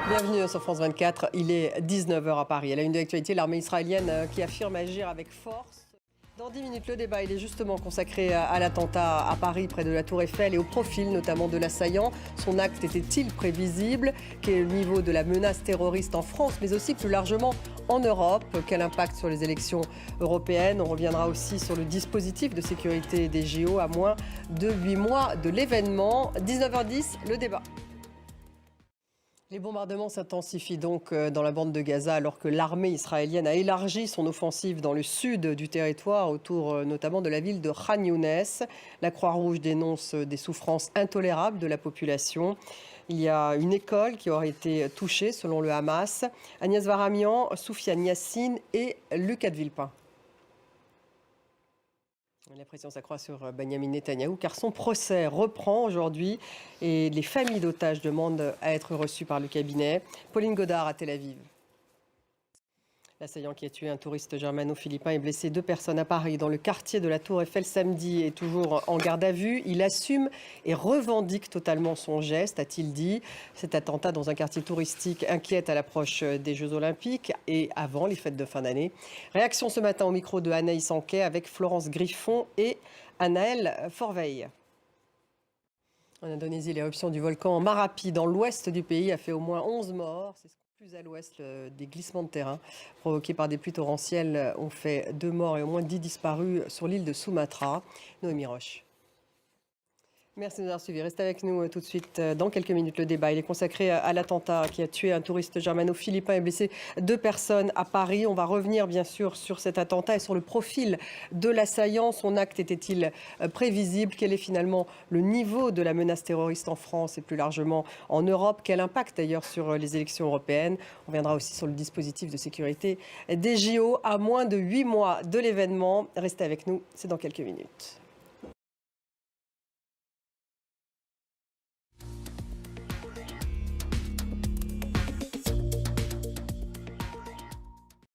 Bienvenue sur France 24, il est 19 h à Paris. À la une de l'actualité, l'armée israélienne qui affirme agir avec force. Dans 10 minutes, le débat il est justement consacré à l'attentat à Paris près de la Tour Eiffel et au profil notamment de l'assaillant. Son acte était-il prévisible? Quel est le niveau de la menace terroriste en France, mais aussi plus largement en Europe? Quel impact sur les élections européennes? On reviendra aussi sur le dispositif de sécurité des JO à moins de 8 mois de l'événement. 19h10, le débat. Les bombardements s'intensifient donc dans la bande de Gaza alors que l'armée israélienne a élargi son offensive dans le sud du territoire, autour notamment de la ville de Khan Younes. La Croix-Rouge dénonce des souffrances intolérables de la population. Il y a une école qui aurait été touchée selon le Hamas. Agnès Varamian, Soufiane Yassine et Lucas de Villepin. La pression s'accroît sur Benyamin Netanyahou car son procès reprend aujourd'hui et les familles d'otages demandent à être reçues par le cabinet. Pauline Godard à Tel Aviv. L'assaillant qui a tué un touriste germano-philippin et blessé 2 personnes à Paris dans le quartier de la Tour Eiffel samedi est toujours en garde à vue. Il assume et revendique totalement son geste, a-t-il dit. Cet attentat dans un quartier touristique inquiète à l'approche des Jeux Olympiques et avant les fêtes de fin d'année. Réaction ce matin au micro de Anaïs Anquet avec Florence Griffon et Anaëlle Forveille. En Indonésie, l'éruption du volcan Marapi dans l'ouest du pays a fait au moins 11 morts. C'est plus à l'ouest, des glissements de terrain provoqués par des pluies torrentielles ont fait 2 morts et au moins 10 disparus sur l'île de Sumatra. Noémie Roche. Merci de nous avoir suivis. Restez avec nous tout de suite. Dans quelques minutes, le débat il est consacré à l'attentat qui a tué un touriste germano-philippin et blessé 2 personnes à Paris. On va revenir bien sûr sur cet attentat et sur le profil de l'assaillant. Son acte était-il prévisible? Quel est finalement le niveau de la menace terroriste en France et plus largement en Europe? Quel impact d'ailleurs sur les élections européennes? On viendra aussi sur le dispositif de sécurité des JO à moins de 8 mois de l'événement. Restez avec nous, c'est dans quelques minutes.